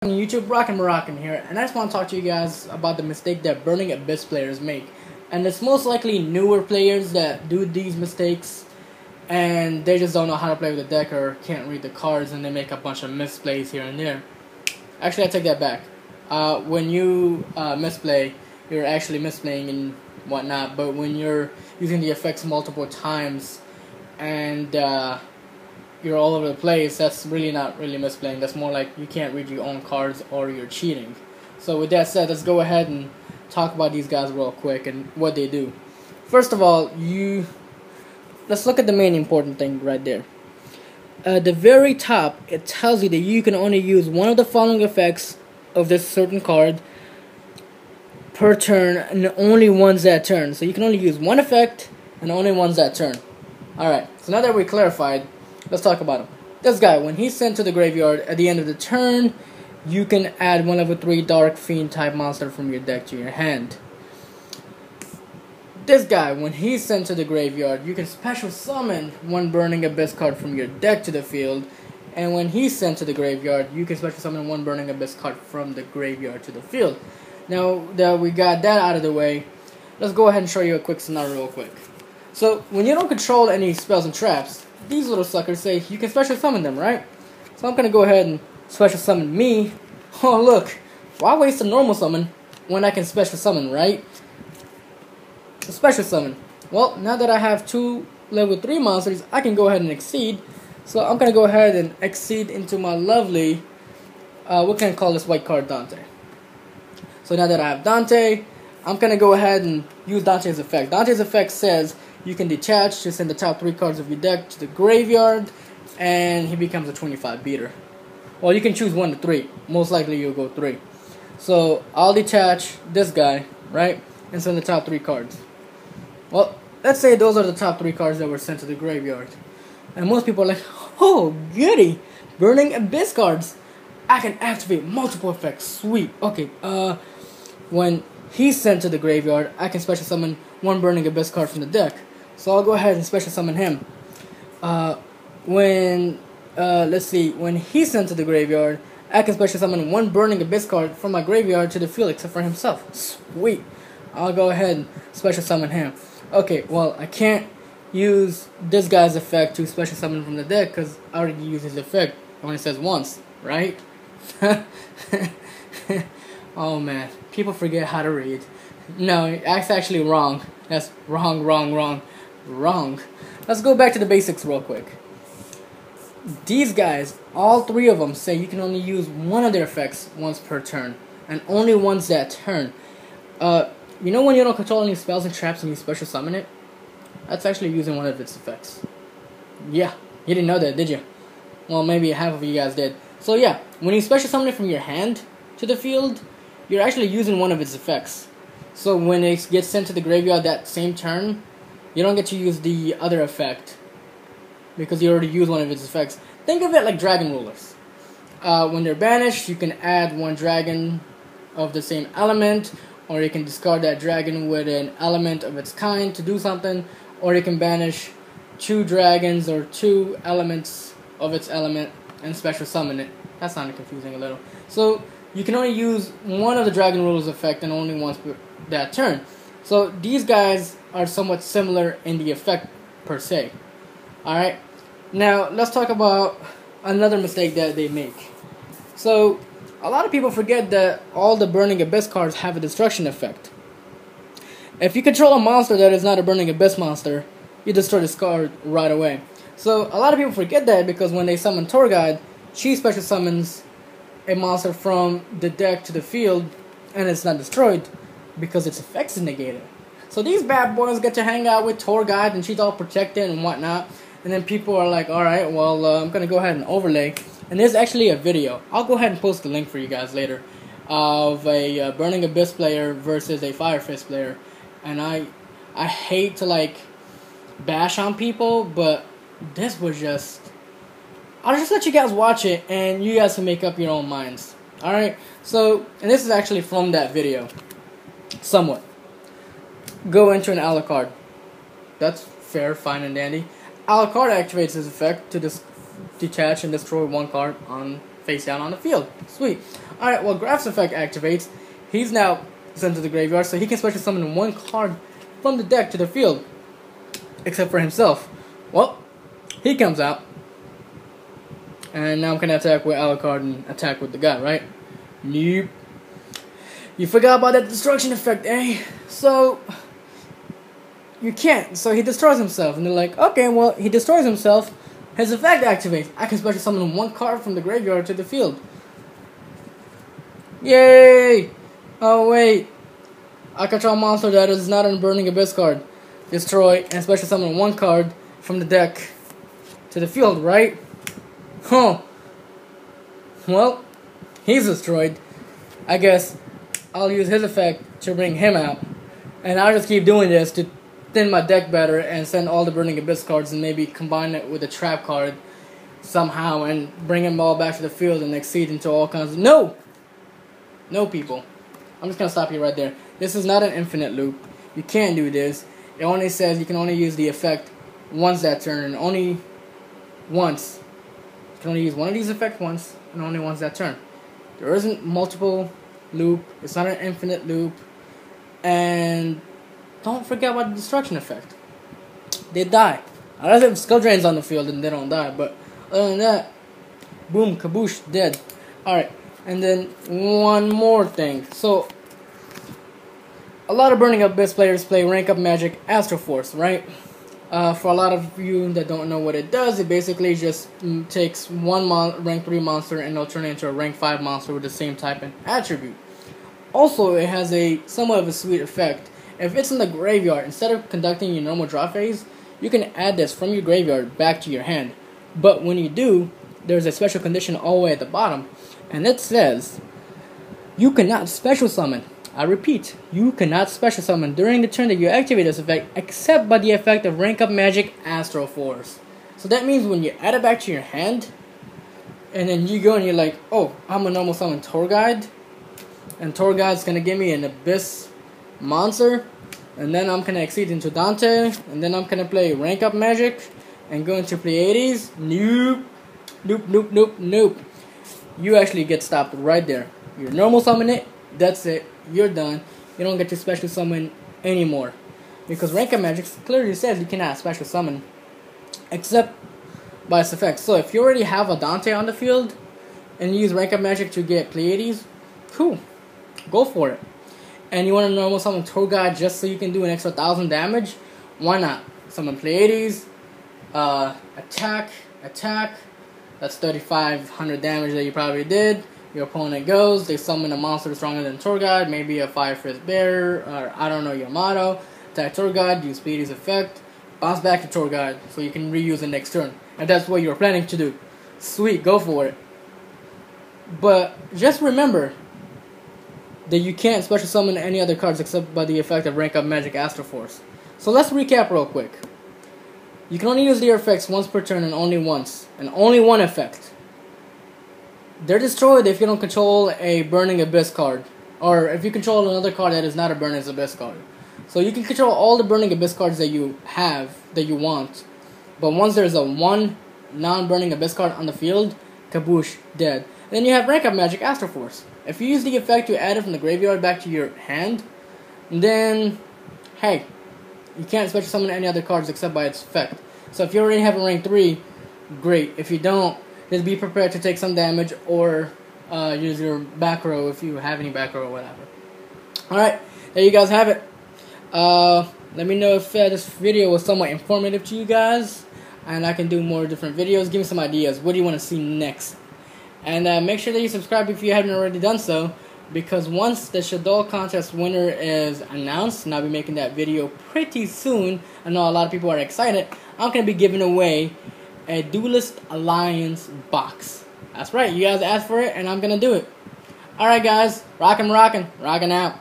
On YouTube, Moroccan here, and I just want to talk to you guys about the mistake that Burning Abyss players make. And it's most likely newer players that do these mistakes, and they just don't know how to play with the deck or can't read the cards, and they make a bunch of misplays here and there. Actually, I take that back. When you misplay, you're actually misplaying and whatnot, but when you're using the effects multiple times and you're all over the place, that's really not really misplaying. That's more like you can't read your own cards or you're cheating. So with that said, let's go ahead and talk about these guys real quick and what they do. First of all, let's look at the main important thing right there. At the very top, it tells you that you can only use one of the following effects of this certain card per turn, and only once that turn. So you can only use one effect and only once that turn. Alright, so now that we clarified, let's talk about him. This guy, when he's sent to the graveyard at the end of the turn, you can add one level 3 Dark Fiend type monster from your deck to your hand. This guy, when he's sent to the graveyard, you can special summon one Burning Abyss card from your deck to the field. And when he's sent to the graveyard, you can special summon one Burning Abyss card from the graveyard to the field. Now that we got that out of the way, let's go ahead and show you a quick scenario real quick. So, when you don't control any spells and traps, these little suckers say you can special summon them, right? So I'm going to go ahead and special summon me. Oh look, why waste a normal summon when I can special summon, right? A special summon. Well, now that I have 2 level 3 monsters, I can go ahead and exceed. So I'm going to go ahead and exceed into my lovely, what can I call this white card, Dante. So now that I have Dante, I'm going to go ahead and use Dante's effect. Dante's effect says you can detach to send the top 3 cards of your deck to the graveyard, and he becomes a 25 beater. Well, you can choose 1 to 3. Most likely you'll go 3. So I'll detach this guy, right, and send the top 3 cards. Well, let's say those are the top 3 cards that were sent to the graveyard. And most people are like, oh, goody, Burning Abyss cards. I can activate multiple effects. Sweet. Okay, when he's sent to the graveyard, I can special summon one Burning Abyss card from the deck. So I'll go ahead and special summon him. Let's see, when he's sent to the graveyard, I can special summon one Burning Abyss card from my graveyard to the field except for himself. Sweet. I'll go ahead and special summon him. Okay, well, I can't use this guy's effect to special summon from the deck because I already used his effect. It only says once, right? Oh man, people forget how to read. No, that's actually wrong. That's wrong. Let's go back to the basics real quick. These guys, all 3 of them, say you can only use one of their effects once per turn, and only once that turn. You know when you don't control any spells and traps and you special summon it? That's actually using one of its effects. Yeah, you didn't know that, did you? Well, maybe half of you guys did. So yeah, when you special summon it from your hand to the field, you're actually using one of its effects. So when it gets sent to the graveyard that same turn, you don't get to use the other effect because you already used one of its effects. Think of it like dragon rulers. When they're banished, you can add one dragon of the same element, or you can discard that dragon with an element of its kind to do something, or you can banish 2 dragons or 2 elements of its element and special summon it. That sounded confusing a little. So you can only use one of the dragon rulers effect and only once per that turn. So these guys are somewhat similar in the effect per se. Alright, now let's talk about another mistake that they make. So a lot of people forget that all the Burning Abyss cards have a destruction effect. If you control a monster that is not a Burning Abyss monster, you destroy this card right away. So a lot of people forget that because when they summon Tour Guide, she special summons a monster from the deck to the field and it's not destroyed because its effects is negated. So these bad boys get to hang out with Tour Guide and she's all protected and whatnot. And then people are like, alright, well, I'm going to go ahead and overlay. And there's actually a video. I'll go ahead and post the link for you guys later of a Burning Abyss player versus a Fire Fist player. And I hate to like bash on people, but this was just... I'll just let you guys watch it and you guys can make up your own minds. Alright, so, and this is actually from that video. Somewhat. Go into an Alucard. That's fair, fine, and dandy. Alucard activates his effect to detach and destroy one card on face down on the field. Sweet. Alright, well, Graf's effect activates. He's now sent to the graveyard, so he can special summon one card from the deck to the field. Except for himself. Well, he comes out. And now I'm going to attack with Alucard and attack with the guy, right? Nope. You forgot about that destruction effect, eh? So, you can't. So he destroys himself. And they're like, okay, well, he destroys himself. His effect activates. I can special summon one card from the graveyard to the field. Yay! Oh, wait. I control a monster that is not a Burning Abyss card. Destroy and special summon one card from the deck to the field, right? Huh. Well, he's destroyed. I guess I'll use his effect to bring him out. And I'll just keep doing this to thin my deck better and send all the Burning Abyss cards and maybe combine it with a trap card somehow and bring them all back to the field and exceed into all kinds of... No! No, people. I'm just going to stop you right there. This is not an infinite loop. You can't do this. It only says you can only use the effect once that turn, and only once. You can only use one of these effects once, and only once that turn. There isn't multiple loop. It's not an infinite loop. And don't forget about the destruction effect. They die. Unless if Skull Drain's on the field and they don't die, but other than that, boom, kaboosh, dead. Alright, and then one more thing. So, a lot of Burning Abyss players play Rank Up Magic Astral Force, right? For a lot of you that don't know what it does, it basically just takes one rank 3 monster and it'll turn it into a rank 5 monster with the same type and attribute. Also, it has a somewhat of a sweet effect. If it's in the graveyard, instead of conducting your normal draw phase, you can add this from your graveyard back to your hand. But when you do, there's a special condition all the way at the bottom, and it says, you cannot special summon. I repeat, you cannot special summon during the turn that you activate this effect except by the effect of Rank Up Magic Astral Force. So that means when you add it back to your hand, and then you go and you're like, oh, I'm a normal summon Tour Guide, and Tour Guide's going to give me an Abyss monster, and then I'm going to exceed into Dante, and then I'm going to play Rank Up Magic, and go into Pleiades. Nope. Nope, nope, nope, nope. You actually get stopped right there. You normal summon it, that's it. You're done. You don't get to special summon anymore. Because Rank Up Magic clearly says you cannot special summon except by its effects. So if you already have a Dante on the field and you use Rank Up Magic to get Pleiades, cool. Go for it. And you want to normal summon Tour Guide just so you can do an extra 1,000 damage? Why not? Summon Pleiades, attack. That's 3,500 damage that you probably did. Your opponent goes, they summon a monster stronger than Tour Guide, maybe a Fire Fist Bearer, or I don't know, Yamato. Attack Tour Guide, use Pleiades effect, bounce back to Tour Guide, so you can reuse it next turn. And that's what you're planning to do. Sweet, go for it. But just remember that you can't special summon any other cards except by the effect of Rank Up Magic Astral Force. So let's recap real quick. You can only use their effects once per turn and only once. And only one effect. They're destroyed if you don't control a Burning Abyss card. Or if you control another card that is not a Burning Abyss card. So you can control all the Burning Abyss cards that you have, that you want. But once there's a one non-Burning Abyss card on the field, kaboosh, dead. Then you have Rank Up Magic Astral Force. If you use the effect to add it from the graveyard back to your hand, then, hey, you can't special summon any other cards except by its effect. So if you already have a rank 3, great. If you don't, just be prepared to take some damage or use your back row if you have any back row or whatever. Alright, there you guys have it. Let me know if this video was somewhat informative to you guys, and I can do more different videos. Give me some ideas. What do you want to see next? And make sure that you subscribe if you haven't already done so, because once the Shadow Contest winner is announced, and I'll be making that video pretty soon, I know a lot of people are excited, I'm going to be giving away a Duelist Alliance box. That's right, you guys asked for it, and I'm going to do it. Alright guys, rockin' out.